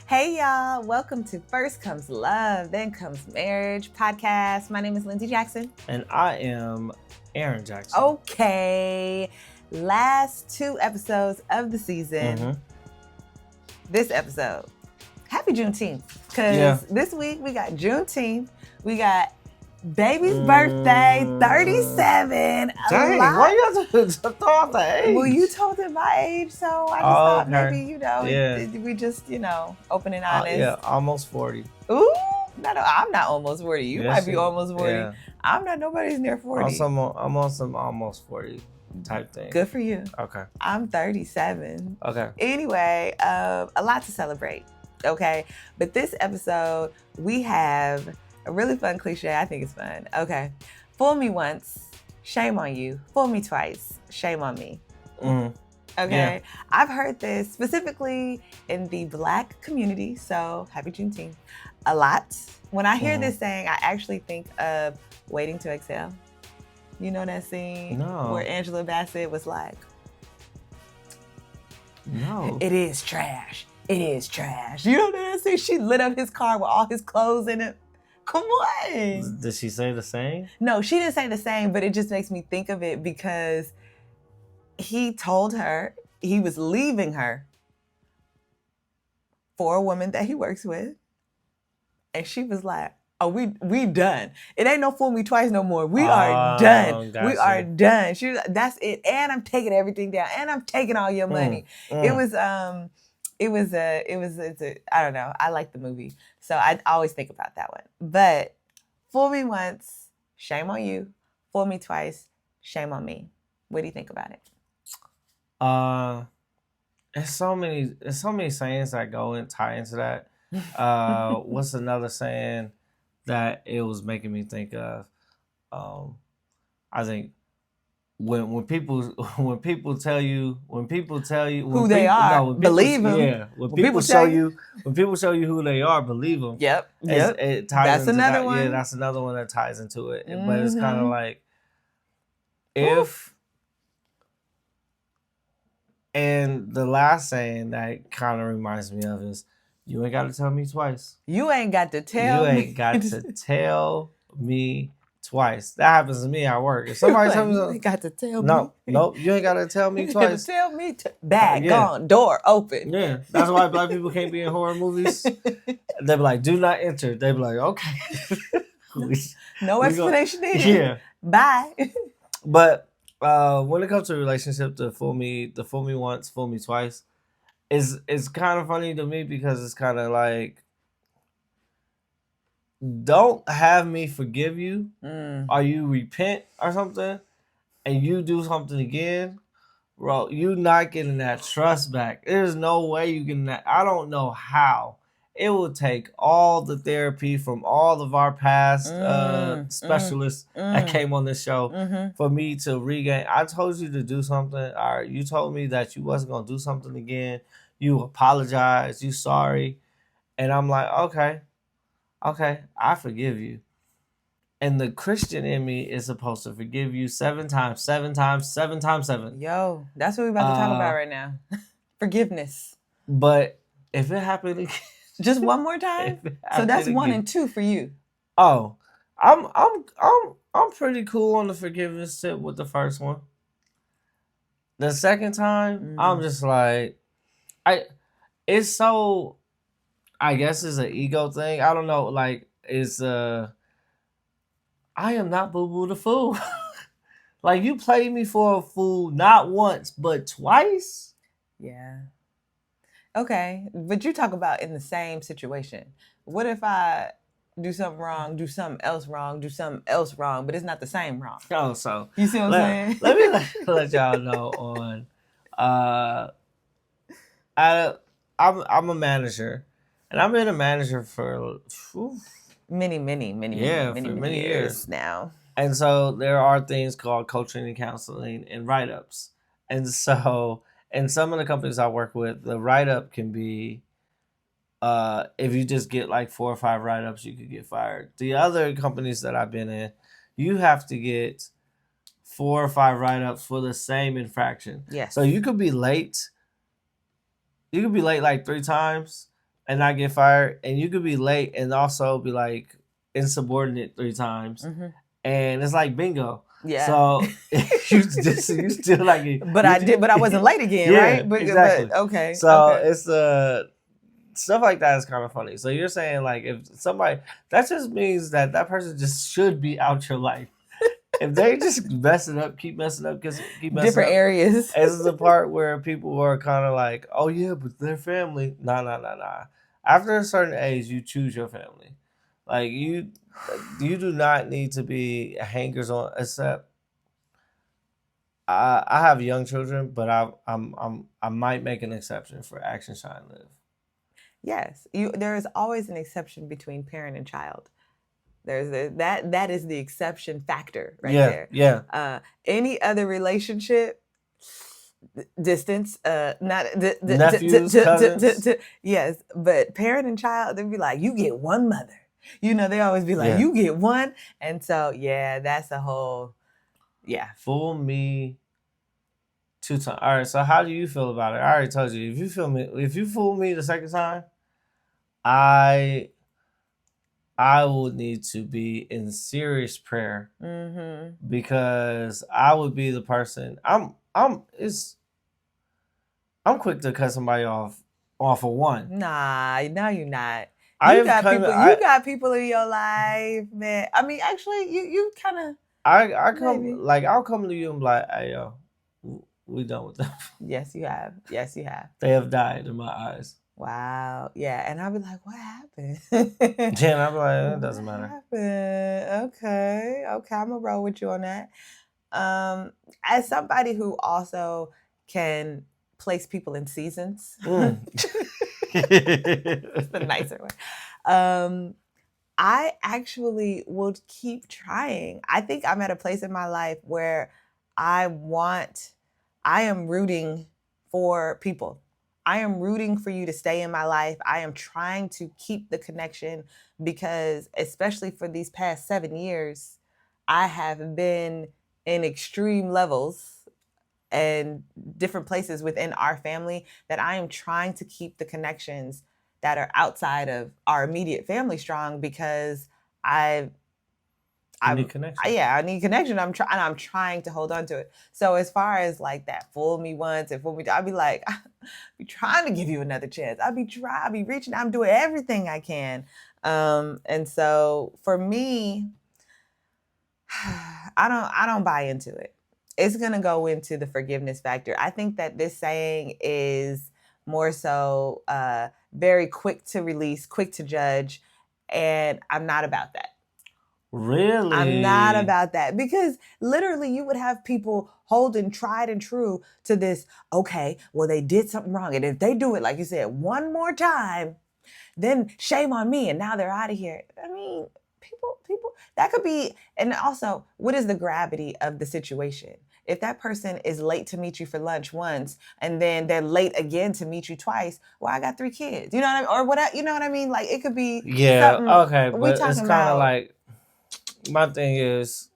Hey y'all, welcome to First Comes Love, Then Comes Marriage podcast. My name is Lindsey Jackson. And I am Aaron Jackson. Okay, last 2 episodes of the season. Mhm. This episode, happy Juneteenth. Because this week we got Juneteenth, we got baby's birthday, 37. Dang, why you have to throw out the age? Well, you told him my age, so I just thought maybe, we just, open and honest. Yeah, almost 40. Ooh, I'm not almost 40. You might be almost 40. Yeah. I'm not, nobody's near 40. I'm on some almost 40 type thing. Good for you. Okay. I'm 37. Okay. Anyway, a lot to celebrate, okay? But this episode, we have a really fun cliche. I think it's fun. Okay. Fool me once, shame on you. Fool me twice, shame on me. Mm-hmm. Okay. Yeah. I've heard this specifically in the Black community, so happy Juneteenth, a lot. When I hear this saying, I actually think of Waiting to Exhale. You know that scene where Angela Bassett was like, no, it is trash. It is trash. You know that scene? She lit up his car with all his clothes in it. Come on. Did she say the same? No, she didn't say the same, but it just makes me think of it because he told her he was leaving her for a woman that he works with. And she was like, oh, we done. It ain't no fool me twice no more. We are done. Gotcha. We are done. She was like, that's it. And I'm taking everything down. And I'm taking all your money. It's a, I don't know. I like the movie. So I always think about that one. But fool me once, shame on you. Fool me twice, shame on me. What do you think about it? There's so many sayings that go and tie into that. What's another saying that it was making me think of? I think when people tell you who they are, believe them. Yeah, when people show you who they are, believe them. Yep. It ties That's into another that. one. Yeah, that's another one that ties into it. But it's kind of like if. And the last saying that kind of reminds me of is, you ain't got to tell me twice. You ain't got to tell me. You ain't got to tell me twice. That happens to me at work. If somebody tells me, you ain't got to tell me. No, you ain't got to tell me twice. Tell me. Bag gone, door open. Yeah, that's why Black people can't be in horror movies. They be like, do not enter. They be like, okay. No explanation needed. Yeah. Bye. But when it comes to a relationship, the fool me once, fool me twice, is kind of funny to me because it's kind of like, don't have me forgive you, or you repent or something, and you do something again, bro. You not getting that trust back. There's no way you getting that. I don't know how. It will take all the therapy from all of our past specialists that came on this show for me to regain. I told you to do something. All right, you told me that you wasn't going to do something again. You apologized. You sorry. And I'm like, okay, I forgive you. And the Christian in me is supposed to forgive you 7 times, 7 times, 7 times 7. Yo, that's what we're about to talk about right now. Forgiveness. But if it happened again, just one more time? So that's 1 and 2 for you. Oh, I'm pretty cool on the forgiveness tip with the first one. The second time, I'm just like, it's so, I guess it's an ego thing. I don't know, like, it's I am not Boo Boo the Fool. Like, you played me for a fool not once, but twice? Yeah. Okay, but you talk about in the same situation. What if I do something wrong, do something else wrong, do something else wrong, but it's not the same wrong? Oh, so you see what I'm saying? Let me let y'all know on. I'm a manager, and I've been a manager for many years now. And so there are things called coaching and counseling and write-ups, and so. And some of the companies I work with, the write-up can be, if you just get like 4 or 5 write-ups, you could get fired. The other companies that I've been in, you have to get 4 or 5 write-ups for the same infraction. Yes. So you could be late. You could be late like 3 times, and not get fired, and you could be late and also be like insubordinate 3 times, and it's like bingo. Yeah. So you still like. But I wasn't late again, yeah, right? Exactly. But okay. So okay. it's stuff like that is kind of funny. So you're saying like if somebody, that just means that person just should be out your life. If they just keep messing up, different areas. This is the part where people are kind of like, oh yeah, but they're family. Nah. After a certain age, you choose your family. Like you do not need to be hangers on. Except I have young children, but I might make an exception for Action, Shine, Live. Yes, there is always an exception between parent and child. That is the exception factor right there. Yeah. Any other relationship, distance, not nephews, cousins. Yes, but parent and child, they'd be like, you get one mother. They always be like, you get one, and so that's a whole. Yeah. Fool me 2 times. All right. So how do you feel about it? I already told you. If you fool me the second time, I would need to be in serious prayer because I would be the person. I'm quick to cut somebody off of one. Nah, no, you're not. You got people in your life, man. I mean, actually, you kind of. I'll come to you and be like, hey, yo, we done with them. Yes, you have. They have died in my eyes. Wow. Yeah. And I'll be like, what happened? And I'll be like, it doesn't matter. Okay. I'm going to roll with you on that. As somebody who also can place people in seasons. That's the nicer one. I actually would keep trying. I think I'm at a place in my life where I am rooting for people. I am rooting for you to stay in my life. I am trying to keep the connection because, especially for these past 7 years, I have been in extreme levels and different places within our family that I am trying to keep the connections that are outside of our immediate family strong because I need connection. I need connection. I'm trying to hold on to it. So as far as like that, fool me once and fool me, I'll be like, I'll be trying to give you another chance. I'll be reaching. I'm doing everything I can. And so for me, I don't buy into it. It's gonna go into the forgiveness factor. I think that this saying is more so very quick to release, quick to judge, and I'm not about that. Really? I'm not about that because literally you would have people holding tried and true to this, okay, well, they did something wrong. And if they do it, like you said, one more time, then shame on me. And now they're out of here. I mean, people, that could be, and also, what is the gravity of the situation? If that person is late to meet you for lunch once, and then they're late again to meet you twice, well, I got 3 kids. You know what I mean? Or whatever, you know what I mean? Like, it could be something. Okay, but it's kind of like, my thing is,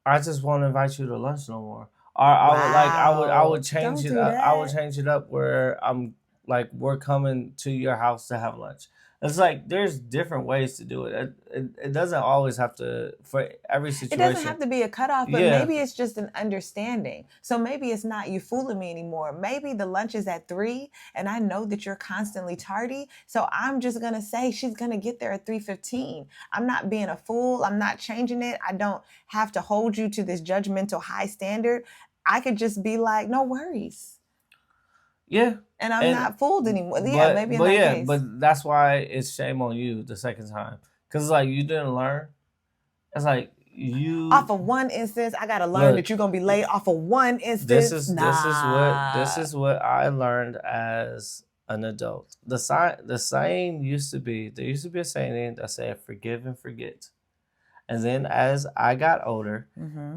I just won't invite you to lunch no more. Or I would change it up. I would change it up where I'm like, we're coming to your house to have lunch. It's like there's different ways to do it. It doesn't always have to for every situation. It doesn't have to be a cutoff, but maybe it's just an understanding. So maybe it's not you fooling me anymore. Maybe the lunch is at 3, and I know that you're constantly tardy. So I'm just gonna say she's gonna get there at 3:15. I'm not being a fool. I'm not changing it. I don't have to hold you to this judgmental high standard. I could just be like, no worries. Yeah. And I'm not fooled anymore. Yeah, maybe in that case. But that's why it's shame on you the second time. Because, like, you didn't learn. It's like you... Off of one instance, I got to learn that you're going to be late off of one instance. This is what I learned as an adult. The saying used to be... There used to be a saying that said, forgive and forget. And then as I got older,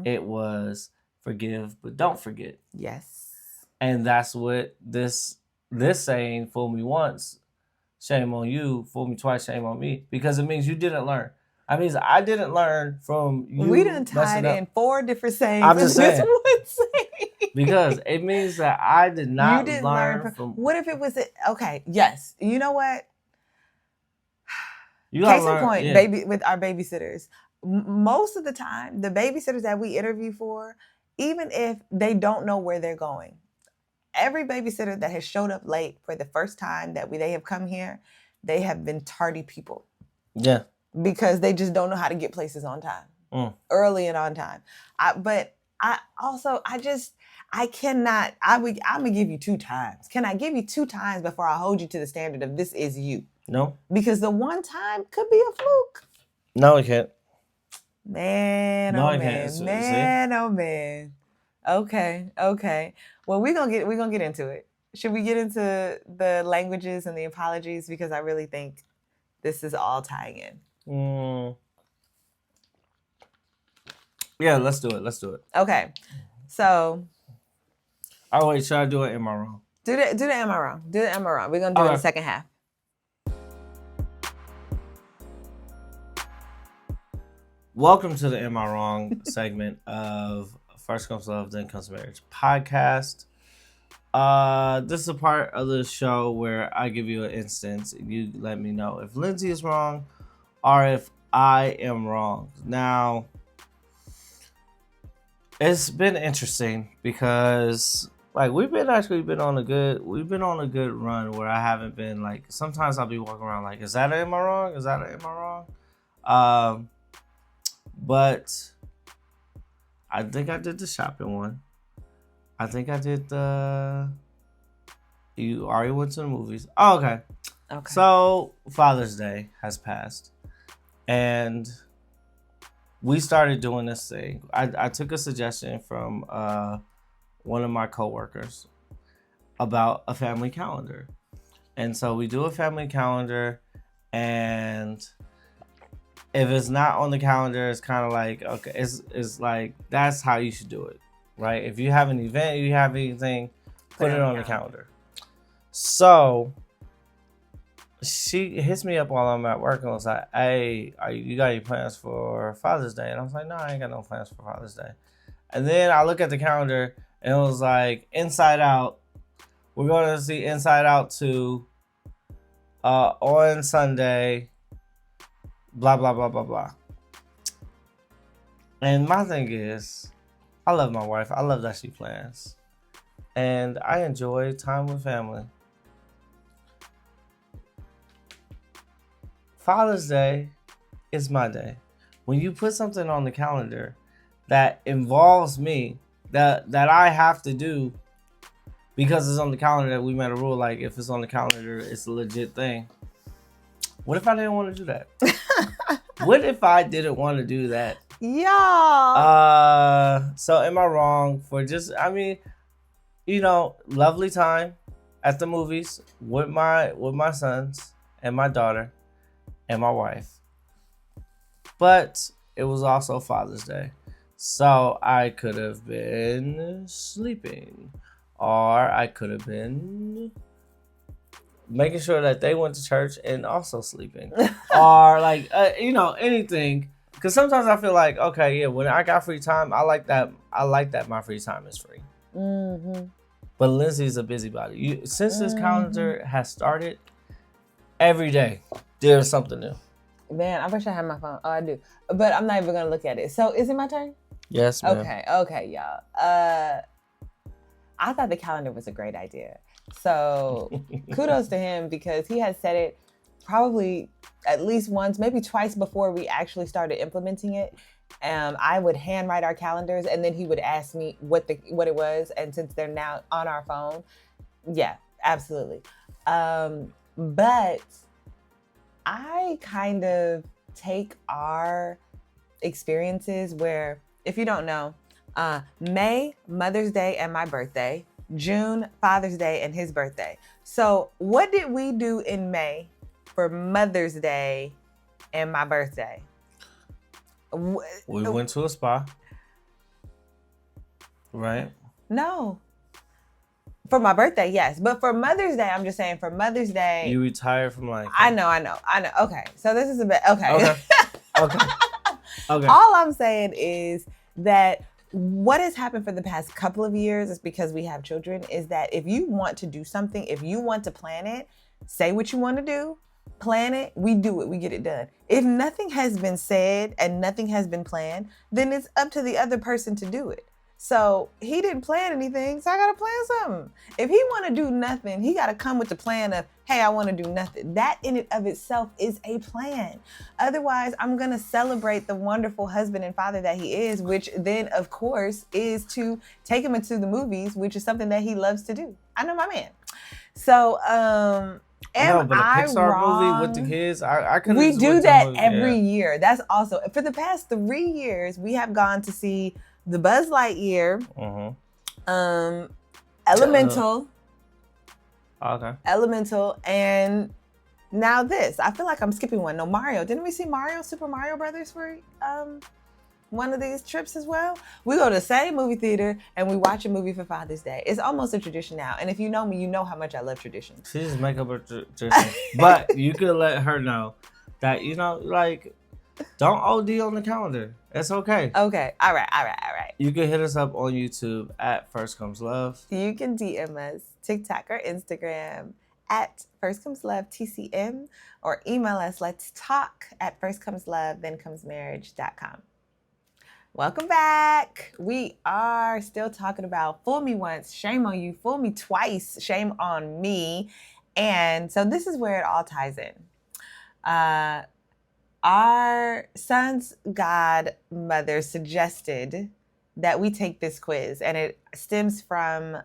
it was forgive but don't forget. Yes. And that's what this saying, fool me once, shame on you, fool me twice, shame on me, because it means you didn't learn. I mean, I didn't learn from you. We done tied in 4 different sayings. I'm just saying. One saying. Because it means that I did not You didn't learn from. What if it was okay? Yes. You know what? You Case in learn, point, yeah. baby, with our babysitters. Most of the time, the babysitters that we interview for, even if they don't know where they're going, every babysitter that has showed up late for the first time that they have come here, they have been tardy people. Yeah. Because they just don't know how to get places on time, early and on time. I'm gonna give you 2 times. Can I give you 2 times before I hold you to the standard of this is you? No. Because the one time could be a fluke. No, it can't. Man, no, oh man, man, oh man. Okay. Well, we're gonna get into it. Should we get into the languages and the apologies? Because I really think this is all tying in. Yeah, let's do it. Okay. So. Oh wait, should I do it? Am I wrong? Do the am I wrong? Do the am I wrong? We're gonna do it in the second half. Welcome to the Am I Wrong segment of First Comes Love, Then Comes Marriage podcast. This is a part of the show where I give you an instance. You let me know if Lindsey is wrong or if I am wrong. Now, it's been interesting because we've been on a good run where I haven't been like, sometimes I'll be walking around like, is that an am I wrong? Is that an am I wrong? But I think I did the shopping one. I think I did you already went to the movies. Oh, okay. So Father's Day has passed. And we started doing this thing. I took a suggestion from one of my coworkers about a family calendar. And so we do a family calendar, and if it's not on the calendar, it's kind of like, okay, it's like, that's how you should do it, right? If you have an event, you have anything, put it on the calendar. So she hits me up while I'm at work and was like, hey, you got any plans for Father's Day? And I was like, no, I ain't got no plans for Father's Day. And then I look at the calendar and it was like, Inside Out. We're going to see Inside Out 2 on Sunday. Blah, blah, blah, blah, blah. And my thing is, I love my wife. I love that she plans. And I enjoy time with family. Father's Day is my day. When you put something on the calendar that involves me, that I have to do because it's on the calendar, that we made a rule, like if it's on the calendar, it's a legit thing. What if I didn't want to do that? What if I didn't want to do that? Yeah. So am I wrong for just, lovely time at the movies with my sons and my daughter and my wife. But it was also Father's Day. So I could have been sleeping, or I could have been making sure that they went to church and also sleeping, or anything. Because sometimes I feel like, okay, yeah, when I got free time, I like that my free time is free. Mm-hmm. But Lindsey's a busybody. Since this calendar has started, every day there's something new. Man, I wish I had my phone. Oh, I do, but I'm not even gonna look at it. So, is it my turn? Yes, ma'am. Okay, y'all. I thought the calendar was a great idea. So kudos to him, because he had said it probably at least once, maybe twice before we actually started implementing it. I would handwrite our calendars, and then he would ask me what it was. And since they're now on our phone, yeah, absolutely. But I kind of take our experiences where, if you don't know, May, Mother's Day and my birthday, June, Father's Day and his birthday. So what did we do in May for Mother's Day and my birthday? We went to a spa, right? No. For my birthday, yes. But for Mother's Day, I'm just saying, for Mother's Day, you retired from life. I know. Okay. So this is a bit, okay. Okay. All I'm saying is that what has happened for the past couple of years is because we have children is that if you want to do something, if you want to plan it, say what you want to do, plan it, we do it, we get it done. If nothing has been said and nothing has been planned, then it's up to the other person to do it. So he didn't plan anything, so I gotta plan something. If he wanna do nothing, he gotta come with the plan of, hey, I wanna do nothing. That in and of itself is a plan. Otherwise, I'm gonna celebrate the wonderful husband and father that he is, which then of course is to take him into the movies, which is something that he loves to do. I know my man. So, No, but a Pixar wrong? movie with the kids, I could. We do that every year. That's also, for the past 3 years, we have gone to see the Buzz Lightyear, Elemental, Elemental, and now this. I feel like I'm skipping one. No, Mario. Didn't we see Mario, Super Mario Brothers for one of these trips as well? We go to the same movie theater and we watch a movie for Father's Day. It's almost a tradition now. And if you know me, you know how much I love traditions. She just make up a tradition. But you could let her know that, you know, like, don't OD on the calendar. It's okay. Okay. All right. You can hit us up on YouTube at First Comes Love. You can DM us, TikTok or Instagram at First Comes Love TCM, or email us, let's talk at firstcomeslove.thenComesMarriage.com. Welcome back. We are still talking about fool me once, shame on you, fool me twice, shame on me. And so this is where it all ties in. Our son's godmother suggested that we take this quiz, and it stems from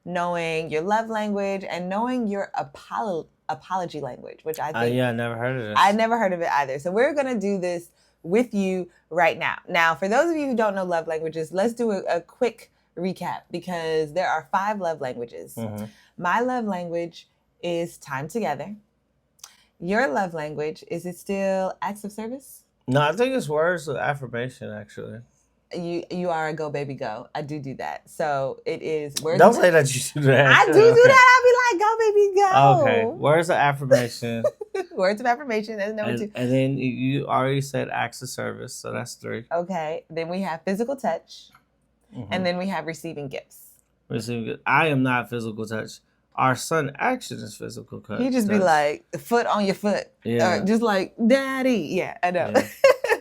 knowing your love language and knowing your apology language, which I think... I never heard of this. I never heard of it either. So we're going to do this with you right now. Now, for those of you who don't know love languages, let's do a quick recap, because there are 5 love languages. Mm-hmm. My love language is time together. Your love language, is it still acts of service? No, I think it's words of affirmation, actually. You are a go, baby, go. I do that. So it is words. Don't say that you do that. I do that. I'll be like, go, baby, go. Okay. Words of affirmation. Words of affirmation. That's number 2. And then you already said acts of service. So that's 3. Okay. Then we have physical touch. Mm-hmm. And then we have receiving gifts. Receiving gifts. I am not physical touch. Our son action is physical touch. He just be like, foot on your foot. Yeah. Or just like, daddy. Yeah, I know. Yeah.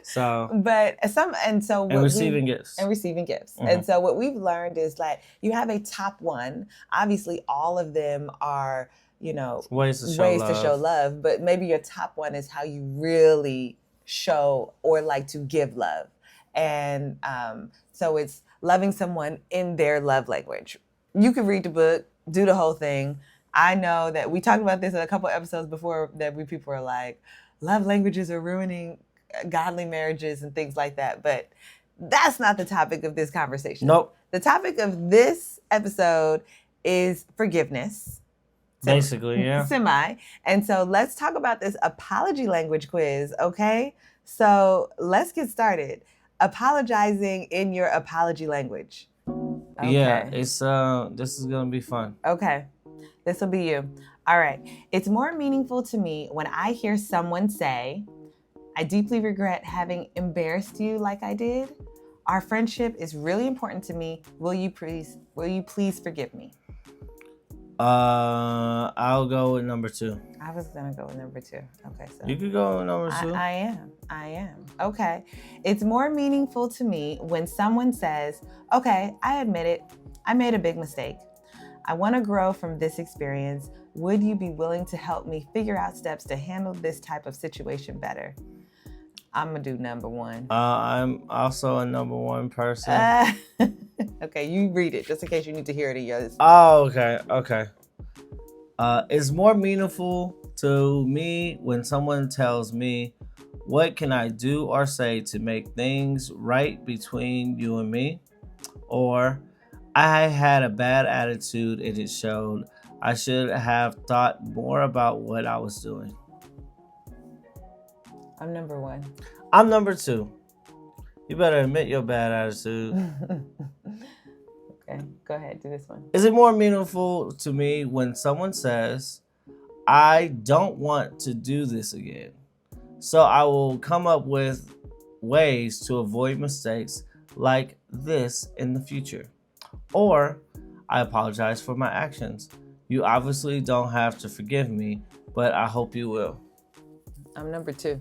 So, receiving gifts. Mm-hmm. And so what we've learned is like, you have a top one. Obviously, all of them are, you know, ways to show love. But maybe your top one is how you really show or like to give love. And so it's loving someone in their love language. You could read the book, do the whole thing. I know that we talked about this in a couple episodes before, that people are like, love languages are ruining godly marriages and things like that. But that's not the topic of this conversation. Nope. The topic of this episode is forgiveness. Basically, yeah. Semi. And so let's talk about this apology language quiz, okay? So let's get started. Apologizing in your apology language. Okay. Yeah, it's this is gonna be fun. Okay, this will be you. All right. It's more meaningful to me when I hear someone say, I deeply regret having embarrassed you like I did. Our friendship is really important to me. Will you please forgive me? I'll go with number 2. I was gonna go with number 2. Okay, so you could go with number 2. I am. Okay. It's more meaningful to me when someone says, okay, I admit it. I made a big mistake. I want to grow from this experience. Would you be willing to help me figure out steps to handle this type of situation better? I'm gonna do number 1. I'm also a number 1 person. Okay, you read it just in case you need to hear it in yours. Oh, okay. It's more meaningful to me when someone tells me, what can I do or say to make things right between you and me? Or, I had a bad attitude and it showed. I should have thought more about what I was doing. I'm number 1. I'm number 2. You better admit your bad attitude. Okay, go ahead, do this one. Is it more meaningful to me when someone says, I don't want to do this again, so I will come up with ways to avoid mistakes like this in the future. Or, I apologize for my actions. You obviously don't have to forgive me, but I hope you will. I'm number 2.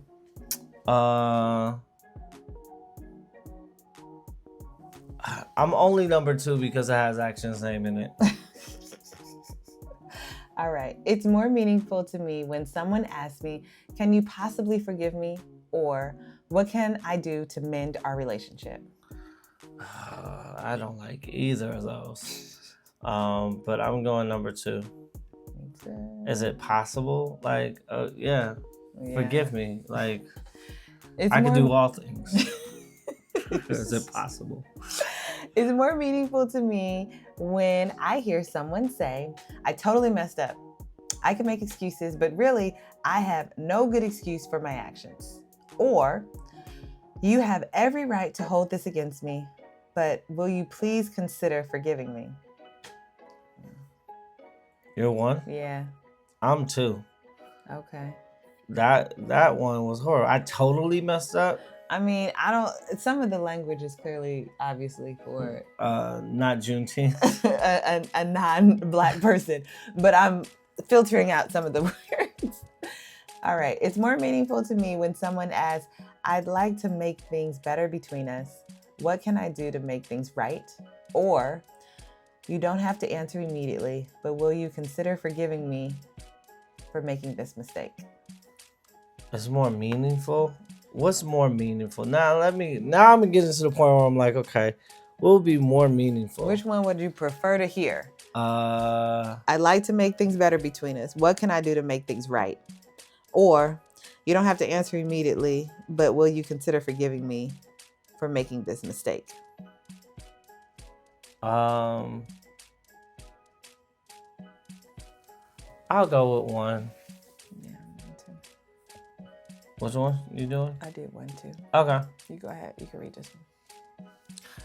I'm only number 2 because it has actions name in it. All right. It's more meaningful to me when someone asks me, can you possibly forgive me? Or what can I do to mend our relationship? I don't like either of those. But I'm going number 2. Is it possible? Like, yeah. Forgive me. Like, I can do all things. Is it possible? It's more meaningful to me when I hear someone say, I totally messed up. I can make excuses, but really, I have no good excuse for my actions. Or, you have every right to hold this against me, but will you please consider forgiving me? You're 1? Yeah. I'm 2. Okay. That one was horrible. I totally messed up. I mean, some of the language is clearly, obviously, for not Juneteenth. a non-Black person, but I'm filtering out some of the words. All right. It's more meaningful to me when someone asks, I'd like to make things better between us. What can I do to make things right? Or, you don't have to answer immediately, but will you consider forgiving me for making this mistake? It's more meaningful. What's more meaningful? Now I'm getting to the point where I'm like, okay, what would be more meaningful? Which one would you prefer to hear? I'd like to make things better between us. What can I do to make things right? Or, you don't have to answer immediately, but will you consider forgiving me for making this mistake? I'll go with 1. Yeah, me too. Which one you doing? I did 1 too. Okay. You go ahead. You can read this one.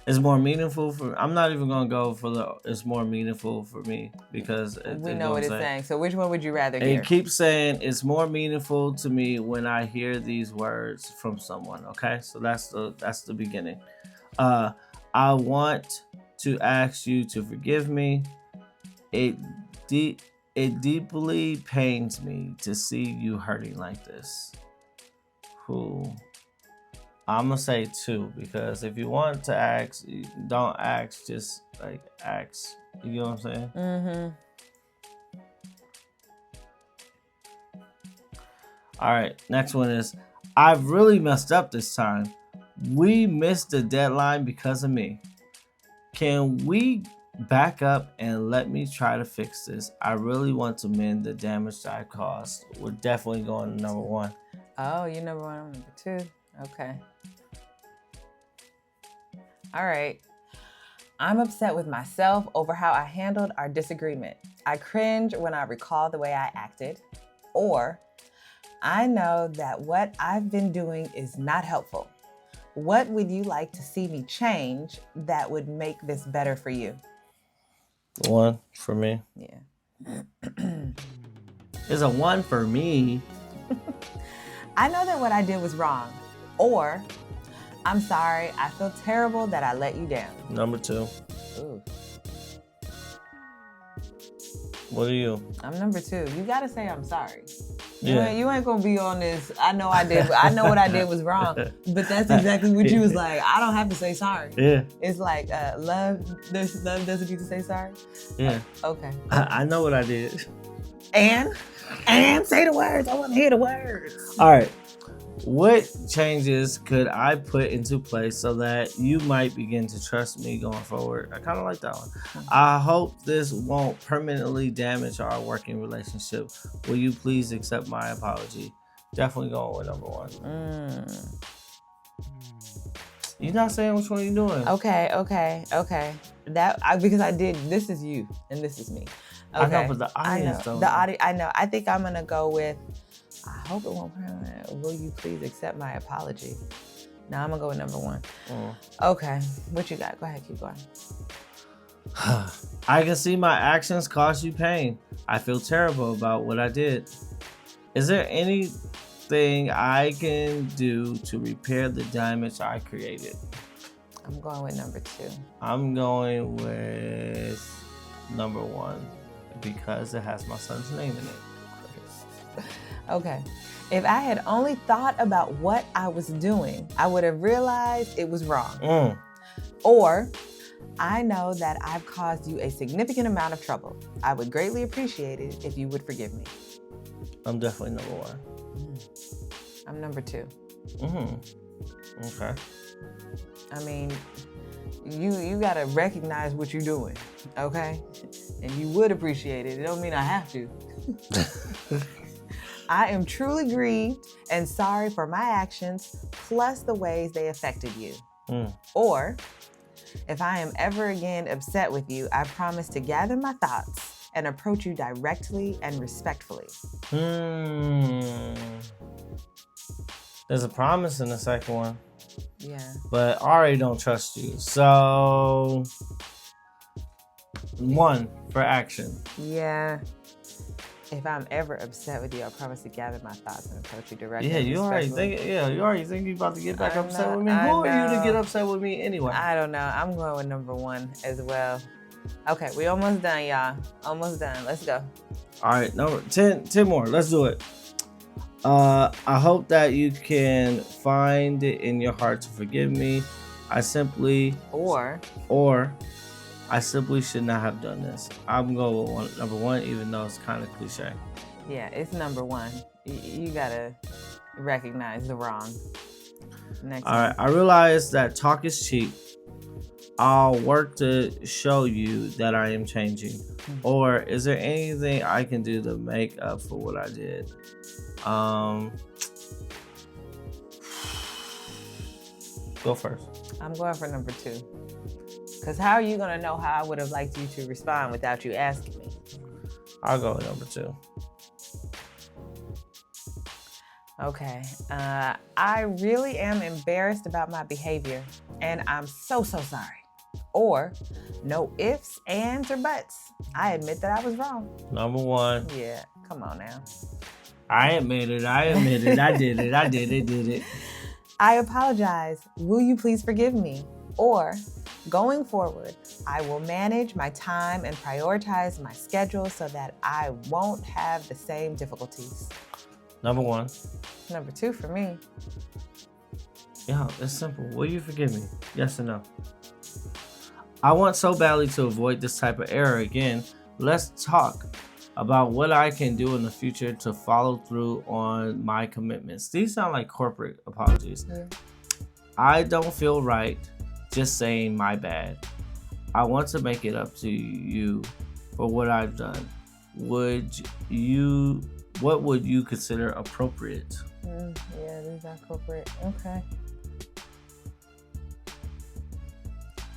It's more meaningful for. I'm not even gonna go for it's more meaningful for me because we know what it's saying. So which one would you rather hear? It keeps saying it's more meaningful to me when I hear these words from someone. Okay, so that's the beginning. I want to ask you to forgive me. It deeply pains me to see you hurting like this. Cool. I'm gonna say 2 because if you want to ask, don't ask, just like ask. You know what I'm saying? Mm-hmm. All right, next one is, I've really messed up this time. We missed the deadline because of me. Can we back up and let me try to fix this? I really want to mend the damage that I caused. We're definitely going to number 1. Oh, you're number 1, I'm number 2. Okay. All right. I'm upset with myself over how I handled our disagreement. I cringe when I recall the way I acted. Or, I know that what I've been doing is not helpful. What would you like to see me change that would make this better for you? 1 for me. Yeah. It's a 1 for me. I know that what I did was wrong. Or, I'm sorry, I feel terrible that I let you down. Number 2. Ooh. What are you? I'm number 2. You gotta say I'm sorry. Yeah. You ain't gonna be on this. I know what I did was wrong. But that's exactly what you was like. I don't have to say sorry. Yeah. It's like love doesn't need to say sorry. Yeah. Okay. I know what I did. And say the words. I want to hear the words. All right. What changes could I put into place so that you might begin to trust me going forward? I kind of like that one. I hope this won't permanently damage our working relationship. Will you please accept my apology? Definitely going with number 1. You're not saying which one you're doing. Okay. Because I did. This is you and this is me. Okay. I know, but the audience don't. I know. I think I'm gonna go with, I hope it won't permanent. Will you please accept my apology? Now I'm gonna go with number 1. Okay. What you got? Go ahead, keep going. I can see my actions cause you pain. I feel terrible about what I did. Is there anything I can do to repair the damage I created? I'm going with number 2. I'm going with number 1 because it has my son's name in it. Okay. If I had only thought about what I was doing, I would have realized it was wrong. Or, I know that I've caused you a significant amount of trouble. I would greatly appreciate it if you would forgive me. I'm definitely number 1. I'm number 2. Okay. I mean, you gotta recognize what you're doing, okay? And you would appreciate it. It don't mean I have to. I am truly grieved and sorry for my actions, plus the ways they affected you. Or, if I am ever again upset with you, I promise to gather my thoughts and approach you directly and respectfully. There's a promise in the second one. Yeah. But I already don't trust you. So, 1 for action. Yeah. If I'm ever upset with you, I promise to gather my thoughts and approach you directly. Yeah, you already think you're about to get back upset with me. Who are you to get upset with me anyway? I don't know. I'm going with number 1 as well. Okay, we almost done, y'all. Almost done. Let's go. All right, number 10 more. Let's do it. I hope that you can find it in your heart to forgive me. I simply should not have done this. I'm going with number 1, even though it's kind of cliche. Yeah, it's number 1. You gotta recognize the wrong. Next. All right, I realize that talk is cheap. I'll work to show you that I am changing. Or is there anything I can do to make up for what I did? Go first. I'm going for number 2. Because how are you going to know how I would have liked you to respond without you asking me? I'll go with number 2. Okay. I really am embarrassed about my behavior, and I'm so sorry. Or, no ifs, ands, or buts. I admit that I was wrong. Number 1. Yeah, come on now. I admit it. I did it. I apologize. Will you please forgive me? Or, going forward, I will manage my time and prioritize my schedule so that I won't have the same difficulties. Number 1. Number 2 for me. Yeah, it's simple. Will you forgive me? Yes or no? I want so badly to avoid this type of error again. Let's talk about what I can do in the future to follow through on my commitments. These sound like corporate apologies. Yeah. I don't feel right just saying my bad. I want to make it up to you for what I've done. What would you consider appropriate? Yeah, these are corporate. Okay.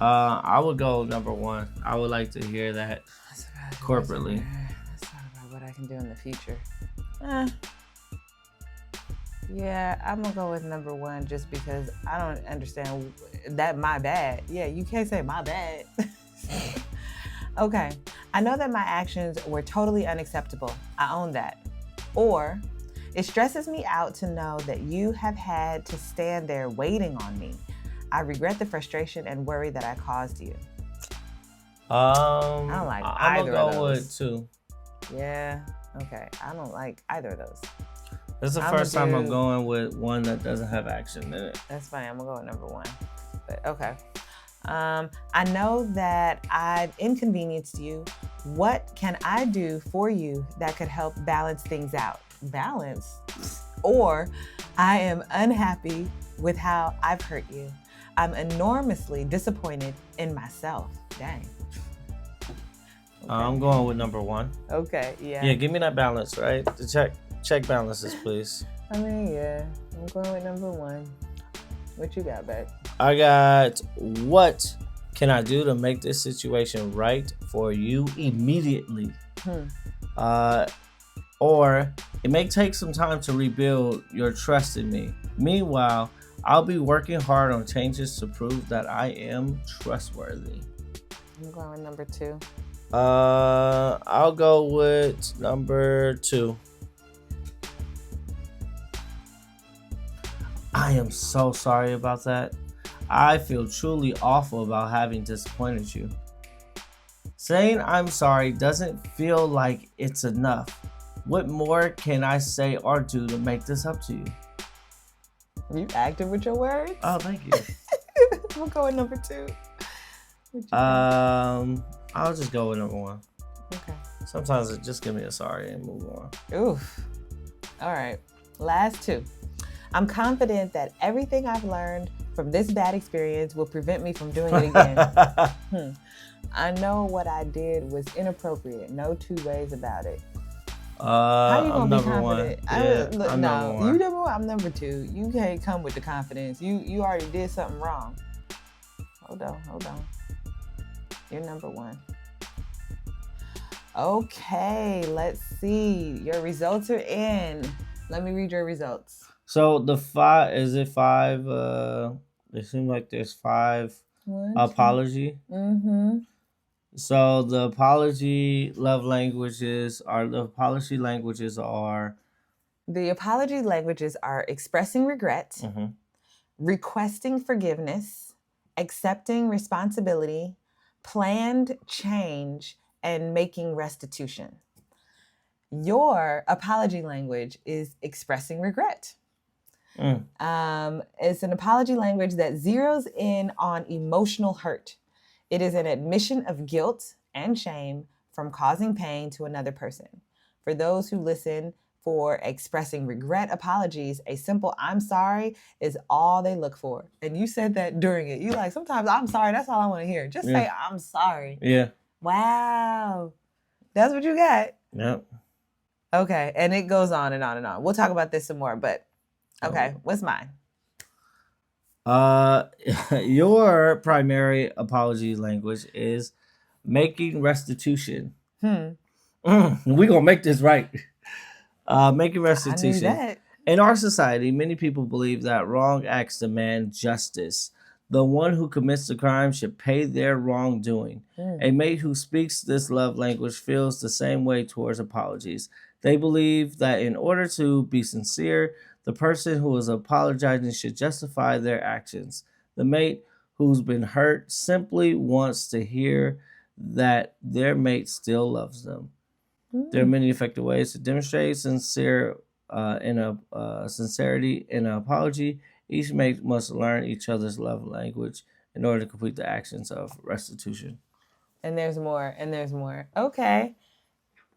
I would go number 1. I would like to hear that corporately. Let's talk about what I can do in the future. Yeah, I'm gonna go with number 1 just because I don't understand that my bad. Yeah, you can't say my bad. Okay, I know that my actions were totally unacceptable. I own that. Or, it stresses me out to know that you have had to stand there waiting on me. I regret the frustration and worry that I caused you. I don't like either of those. I'm gonna go with 2. Yeah, okay. I don't like either of those. This is the first time I'm going with one that doesn't have action in it. That's fine. I'm gonna go with number 1. But okay. I know that I've inconvenienced you. What can I do for you that could help balance things out? Balance? Or I am unhappy with how I've hurt you. I'm enormously disappointed in myself. Dang. Okay. I'm going with number 1. Okay, yeah. Yeah, give me that balance, right? The check balances, please. I mean, yeah. I'm going with number 1. What you got, babe? I got, what can I do to make this situation right for you immediately? Or it may take some time to rebuild your trust in me. Meanwhile, I'll be working hard on changes to prove that I am trustworthy. I'm going with number 2. I'll go with number 2. I am so sorry about that. I feel truly awful about having disappointed you. Saying I'm sorry doesn't feel like it's enough. What more can I say or do to make this up to you? You active with your words? Oh, thank you. We'll go with number 2. I'll just go with number 1. Okay. Sometimes it just give me a sorry and move on. Oof. All right. Last 2. I'm confident that everything I've learned from this bad experience will prevent me from doing it again. I know what I did was inappropriate. No 2 ways about it. How you gonna be confident? I'm number 1. You number 1. I'm number 2. You can't come with the confidence. You already did something wrong. Hold on. You're number 1. Okay, let's see. Your results are in. Let me read your results. So the 5, is it 5? It seems like there's 5 apology. Mm-hmm. So the apology languages are The apology languages are expressing regret, mm-hmm. requesting forgiveness, accepting responsibility, planned change, and making restitution. Your apology language is expressing regret. It's an apology language that zeroes in on emotional hurt. It is an admission of guilt and shame from causing pain to another person. For those who listen for expressing regret apologies, a simple "I'm sorry" is all they look for. And you said that during it. You like, sometimes "I'm sorry," that's all I want to hear. Just say "I'm sorry." Yeah. Wow. That's what you got. Yep. Okay. And it goes on and on and on. We'll talk about this some more, but okay. What's mine? Your primary apology language is making restitution. We're gonna make this right. Making restitution. I knew that. In our society, many people believe that wrong acts demand justice. The one who commits the crime should pay their wrongdoing. A mate who speaks this love language feels the same way towards apologies. They believe that in order to be sincere, the person who is apologizing should justify their actions. The mate who's been hurt simply wants to hear that their mate still loves them. There are many effective ways to demonstrate sincerity in an apology. Each mate must learn each other's love language in order to complete the actions of restitution. And there's more. Okay.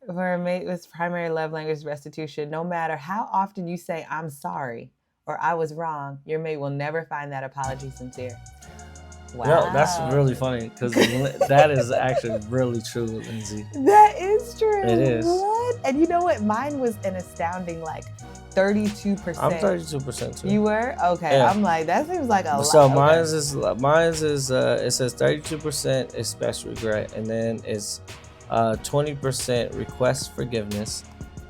For a mate with primary love language restitution, no matter how often you say "I'm sorry" or "I was wrong," your mate will never find that apology sincere. Wow. No, that's really funny because that is actually really true, Lindsay. That is true. It is. What? And you know what? Mine was an astounding 32%. I'm 32% too. You were? Okay. Yeah. I'm like, that seems like a lot. So mine is it says 32% express regret, and then it's 20% request forgiveness,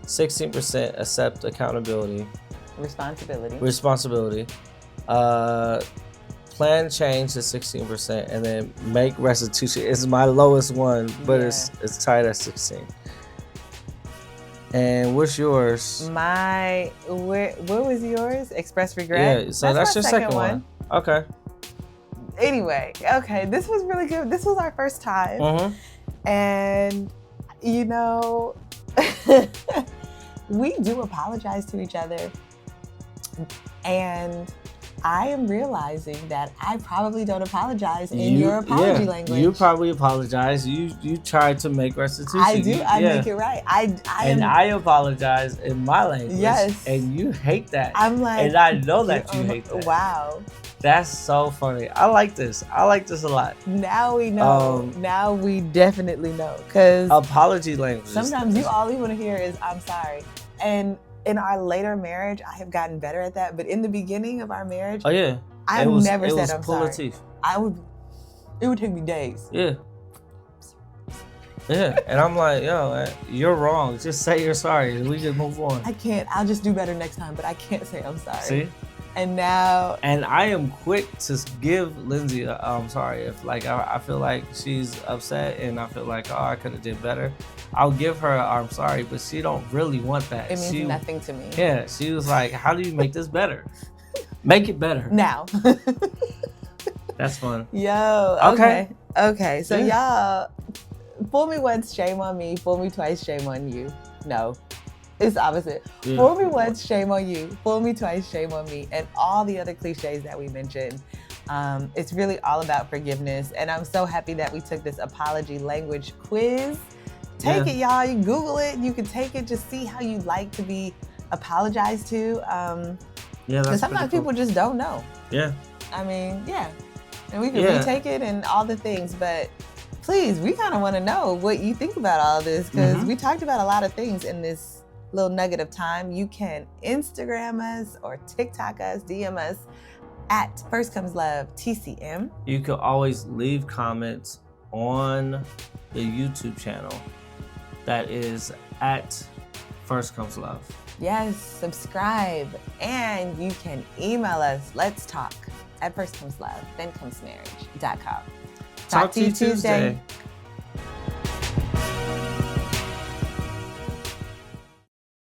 16% accept accountability, responsibility, plan change is 16%, and then make restitution is my lowest one, but it's tied at 16. And what's yours? What was yours? Express regret? Yeah, so that's your second one. Okay. Anyway, okay, this was really good. This was our first time. Mm-hmm. And, we do apologize to each other. And I am realizing that I probably don't apologize in your apology language. You probably apologize. You tried to make restitution. I do. I make it right. I apologize in my language. Yes. And you hate that. I'm like, and I know that you hate that. Wow. That's so funny. I like this. I like this a lot. Now we know. Now we definitely know. Because apology language. Sometimes all you want to hear is "I'm sorry." And in our later marriage, I have gotten better at that. But in the beginning of our marriage, I've never said "I'm sorry." Teeth. It would take me days. Yeah. Yeah. And I'm like, you're wrong. Just say you're sorry and we just move on. I can't. I'll just do better next time, but I can't say "I'm sorry." See? And now... And I am quick to give Lindsay I'm sorry. If I feel like she's upset and I feel like, I could have did better, I'll give her I'm sorry, but she don't really want that. It means nothing to me. Yeah, she was like, how do you make this better? Make it better. Now. That's fun. Yo, okay. So y'all, fool me once, shame on me. Fool me twice, shame on you. No, it's opposite. Yeah. Fool me once, shame on you. Fool me twice, shame on me. And all the other cliches that we mentioned. It's really all about forgiveness. And I'm so happy that we took this apology language quiz. Take it, y'all. You Google it. You can take it. Just see how you like to be apologized to. Because sometimes people just don't know. Yeah. I mean, yeah. And we can retake it and all the things. But please, we kind of want to know what you think about all of this. Because we talked about a lot of things in this little nugget of time. You can Instagram us or TikTok us, DM us at First Comes Love TCM. You can always leave comments on the YouTube channel. That is at First Comes Love. Yes, subscribe. And you can email us, let's talk at firstcomeslove, thenComesMarriage.com. Talk to you Tuesday.